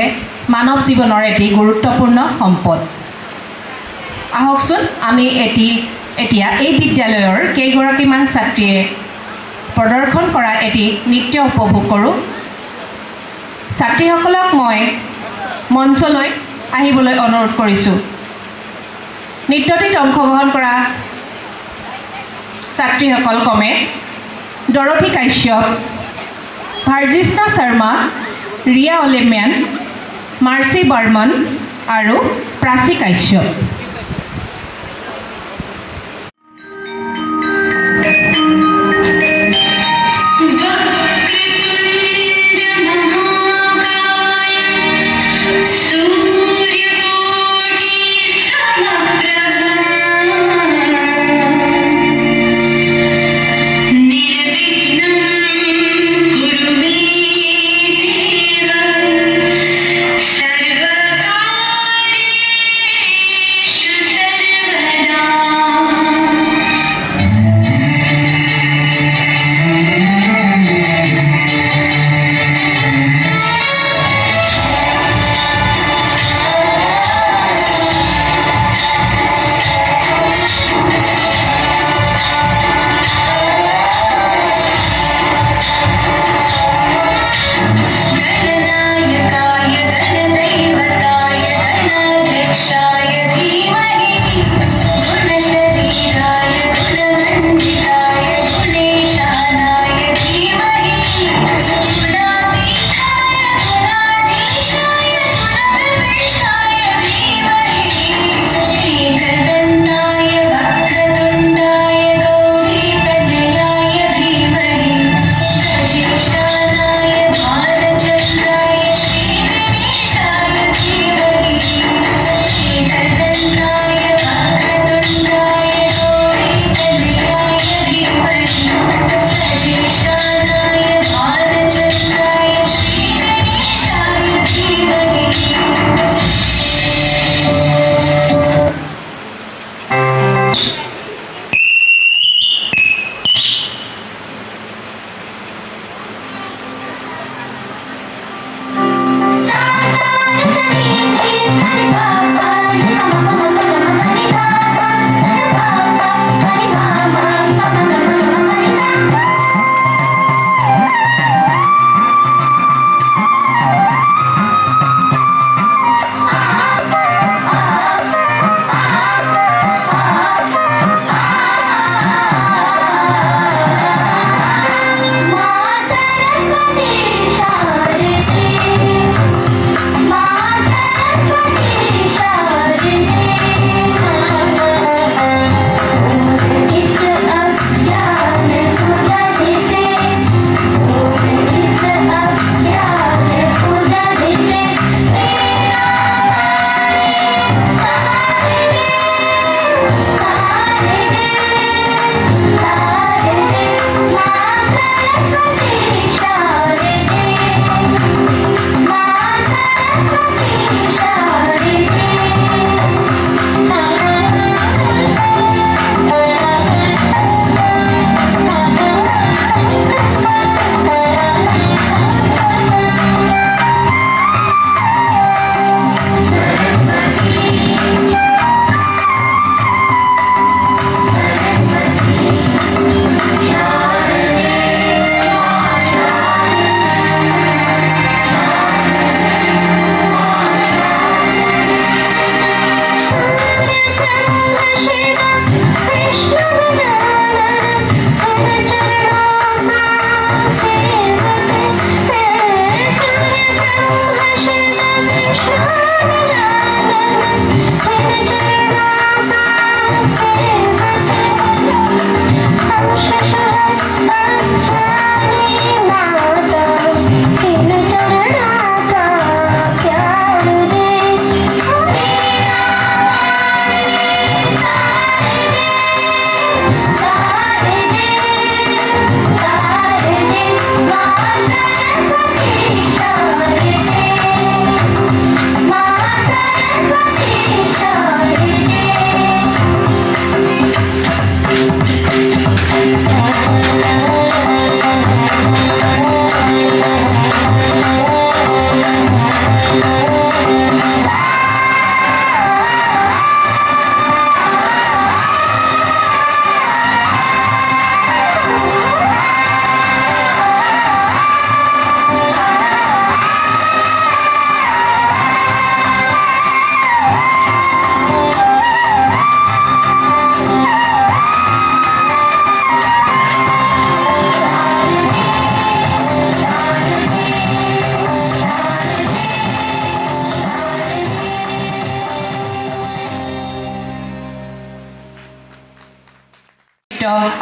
মানৱ জীৱনৰ এটি গুৰুত্বপূৰ্ণ সম্পদ। আহকচোন আমি এতিয়া এই বিদ্যালয়ৰ কেইগৰাকীমান ছাত্ৰীয়ে প্ৰদৰ্শন কৰা এটি নৃত্য উপভোগ কৰোঁ। ছাত্ৰীসকলক মই মঞ্চলৈ আহিবলৈ অনুৰোধ কৰিছোঁ। নৃত্যটিত অংশগ্ৰহণ কৰা ছাত্ৰীসকল ক্ৰমে ডৰথী কাশ্যপ, ভাৰ্জিষ্ণা শৰ্মা, ৰিয়া অলেমিয়ান, মাৰ্চি বৰ্মন আৰু প্ৰাচী কাশ্যপ।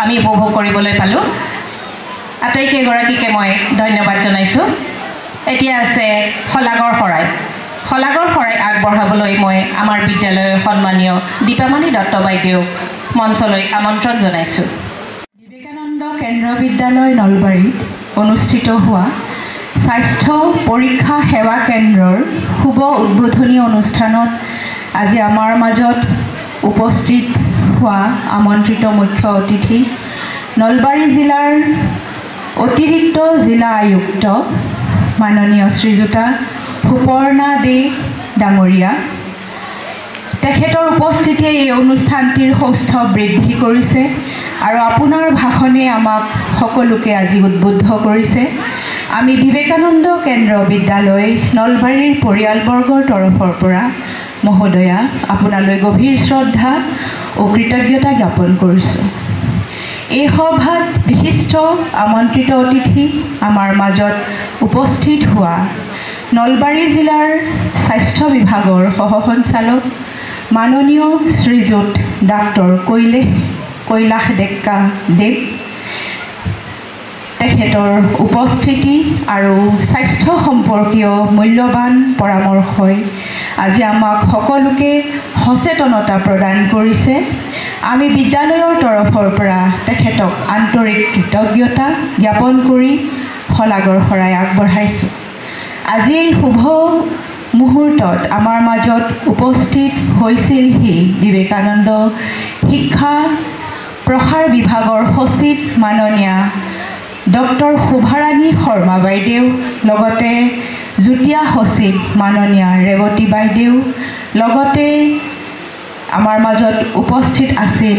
আমি উপভোগ কৰিবলৈ পালোঁ। আটাইকেইগৰাকীকে মই ধন্যবাদ জনাইছোঁ। এতিয়া আছে শলাগৰ শৰাই। শলাগৰ শৰাই আগবঢ়াবলৈ মই আমাৰ বিদ্যালয়ৰ সন্মানীয় দীপামণি দত্ত বাইদেউক মঞ্চলৈ আমন্ত্ৰণ জনাইছোঁ। বিবেকানন্দ কেন্দ্ৰ বিদ্যালয় নলবাৰীত অনুষ্ঠিত হোৱা স্বাস্থ্য পৰীক্ষা সেৱা কেন্দ্ৰৰ শুভ উদ্বোধনী অনুষ্ঠানত আজি আমাৰ মাজত উপস্থিত হোৱা আমন্ত্ৰিত মুখ্য অতিথি নলবাৰী জিলাৰ অতিৰিক্ত জিলা আয়ুক্ত মাননীয় শ্ৰীযুতা সুপৰ্ণা দে ডাঙৰীয়া, তেখেতৰ উপস্থিতিয়ে এই অনুষ্ঠানটিৰ সৌষ্ঠৱ বৃদ্ধি কৰিছে আৰু আপোনাৰ ভাষণে আমাক সকলোকে আজি উদ্বুদ্ধ কৰিছে। আমি বিবেকানন্দ কেন্দ্ৰ বিদ্যালয় নলবাৰীৰ পৰিয়ালবৰ্গৰ তৰফৰ পৰা মহোদয়া আপোনালৈ গভীৰ শ্ৰদ্ধা ও কৃতজ্ঞতা জ্ঞাপন কৰিছোঁ। এই সভাত বিশিষ্ট আমন্ত্ৰিত অতিথি আমাৰ মাজত উপস্থিত হোৱা নলবাৰী জিলাৰ স্বাস্থ্য বিভাগৰ সহসঞ্চালক মাননীয় শ্ৰীযুত ডাক্তৰ কৈলাশ ডেকা দেৱ, তেখেতৰ উপস্থিতি আৰু স্বাস্থ্য সম্পৰ্কীয় মূল্যৱান পৰামৰ্শই আজি আমাক সকলোকে সচেতনতা প্ৰদান কৰিছে। আমি বিদ্যালয়ৰ তৰফৰ পৰা তেখেতক আন্তৰিক কৃতজ্ঞতা জ্ঞাপন কৰি শলাগৰ শৰাই আগবঢ়াইছোঁ। আজি এই শুভ মুহূৰ্তত আমাৰ মাজত উপস্থিত হৈছিলহি বিবেকানন্দ শিক্ষা প্ৰসাৰ বিভাগৰ সচিব মাননীয়া ডক্টৰ শোভাৰাণী শৰ্মা বাইদেউ, লগতে যুটীয়া সচিব মাননীয়া ৰেৱতী বাইদেউ, লগতে আমাৰ মাজত উপস্থিত আছিল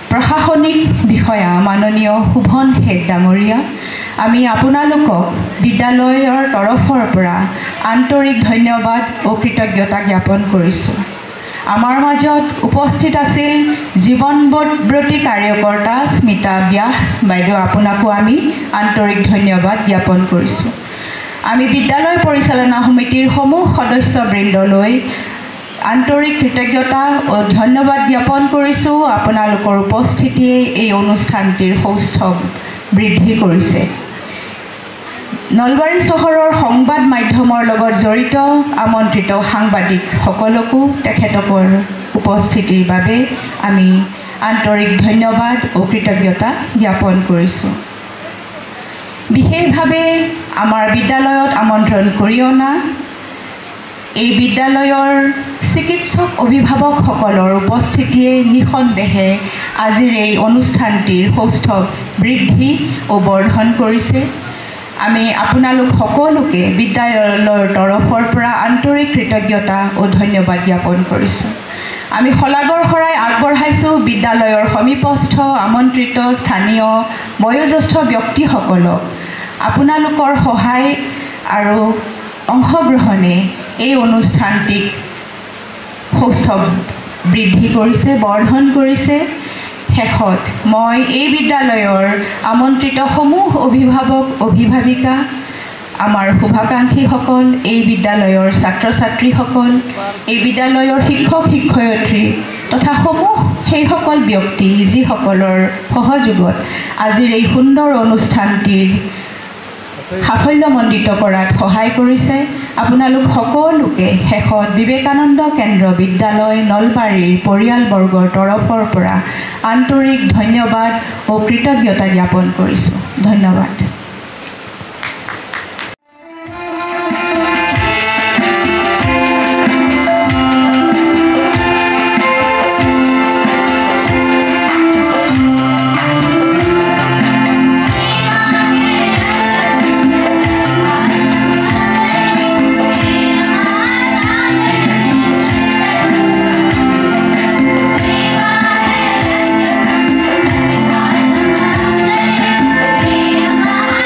প্ৰশাসনিক বিষয়া মাননীয় শোভন শেখ ডাঙৰীয়া। আমি আপোনালোকক বিদ্যালয়ৰ তৰফৰ পৰা আন্তৰিক ধন্যবাদ ও কৃতজ্ঞতা জ্ঞাপন কৰিছোঁ। আমাৰ মাজত উপস্থিত আছিল জীৱনব্ৰতী কাৰ্যকৰ্তা স্মিতা ব্যাস বাইদেউ, আপোনাকো আমি আন্তৰিক ধন্যবাদ জ্ঞাপন কৰিছোঁ। আমি বিদ্যালয় পৰিচালনা সমিতিৰ সমূহ সদস্যবৃন্দলৈ আন্তৰিক কৃতজ্ঞতা ও ধন্যবাদ জ্ঞাপন কৰিছোঁ। আপোনালোকৰ উপস্থিতিয়ে এই অনুষ্ঠানটিৰ সৌষ্ঠৱ বৃদ্ধি কৰিছে। নলবাৰী চহৰৰ সংবাদ মাধ্যমৰ লগত জড়িত আমন্ত্ৰিত সাংবাদিকসকলকো তেখেতকৰ উপস্থিতিৰ বাবে আমি আন্তৰিক ধন্যবাদ ও কৃতজ্ঞতা জ্ঞাপন কৰিছোঁ। বিশেষভাৱে আমাৰ বিদ্যালয়ত আমন্ত্ৰণ কৰি অনা এই বিদ্যালয়ৰ চিকিৎসক অভিভাৱকসকলৰ উপস্থিতিয়ে নিঃসন্দেহে আজিৰ এই অনুষ্ঠানটিৰ সৌষ্ঠৱ বৃদ্ধি ও বৰ্ধন কৰিছে। আমি আপোনালোক সকলোকে বিদ্যালয়ৰ তৰফৰ পৰা আন্তৰিক কৃতজ্ঞতা ও ধন্যবাদ জ্ঞাপন কৰিছোঁ। আমি শলাগৰ শৰাই আগবঢ়াইছোঁ বিদ্যালয়ৰ সমীপস্থ আমন্ত্ৰিত স্থানীয় বয়োজ্যেষ্ঠ ব্যক্তিসকলক। আপোনালোকৰ সহায় আৰু অংশগ্ৰহণে এই অনুষ্ঠানটিক সৌষ্ঠৱ বৃদ্ধি কৰিছে, বৰ্ধন কৰিছে। শেষত মই এই বিদ্যালয়ৰ আমন্ত্ৰিত সমূহ অভিভাৱক অভিভাৱিকা, আমাৰ শুভাকাংক্ষীসকল, এই বিদ্যালয়ৰ ছাত্ৰ ছাত্ৰীসকল, এই বিদ্যালয়ৰ শিক্ষক শিক্ষয়িত্ৰী তথা সমূহ সেইসকল ব্যক্তি যিসকলৰ সহযোগত আজিৰ এই সুন্দৰ অনুষ্ঠানটিৰ সাফল্যমণ্ডিত কৰাত সহায় কৰিছে, আপোনালোক সকলোকে শেষত বিবেকানন্দ কেন্দ্ৰ বিদ্যালয় নলবাৰীৰ পৰিয়ালবৰ্গৰ তৰফৰ পৰা আন্তৰিক ধন্যবাদ ও কৃতজ্ঞতা জ্ঞাপন কৰিছোঁ। ধন্যবাদ। Bye.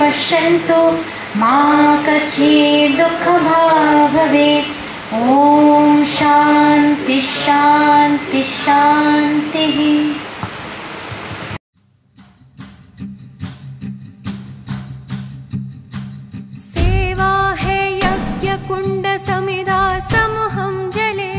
पश्यन्तु मा कश्चित् दुःखभाग् भवेत्। ॐ शान्ति शान्ति शान्तिः। सेवा है यज्ञ कुंड समिधा समूहं जले।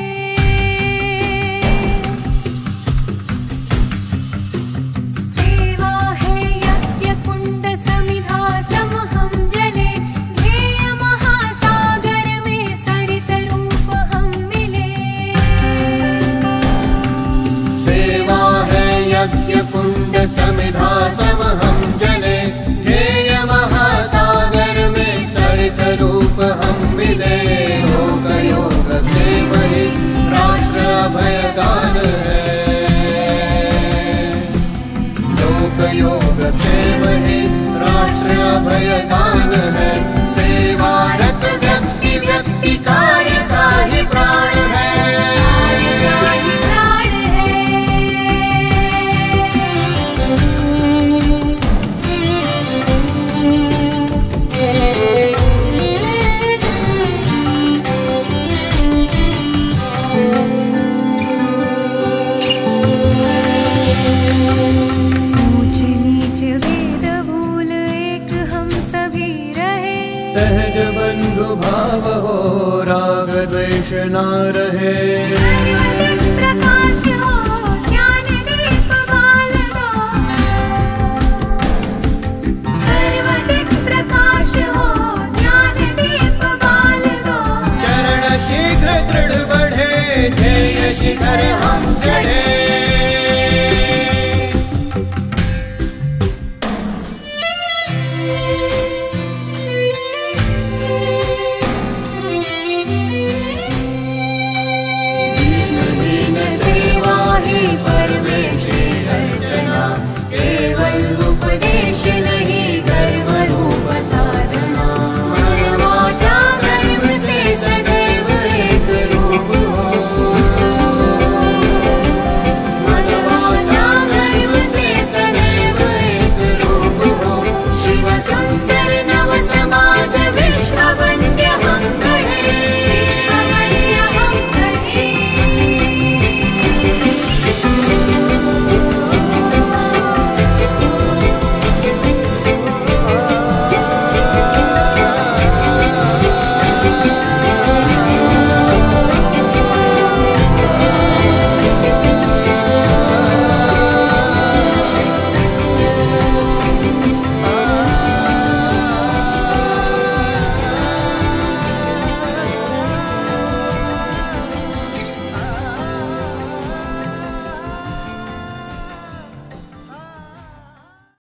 सेवा है यज्ञ कुंड समिधा समूहं जले। ध्येय महासागर में सरित रूप हम मिले। सेवा है यज्ञ कुंड समिधा समूहं जले। ध्येय महासागर में सरित रूप हम मिले। लोक योग क्षेम ही राष्ट्र अभयदान है। लोक योग क्षेम ही राष्ट्र अभयदान है। सेवारत व्यक्ति व्यक्ति कार्य का ही प्राण है। सहज बंधु भाव हो राग द्वेष न रहे।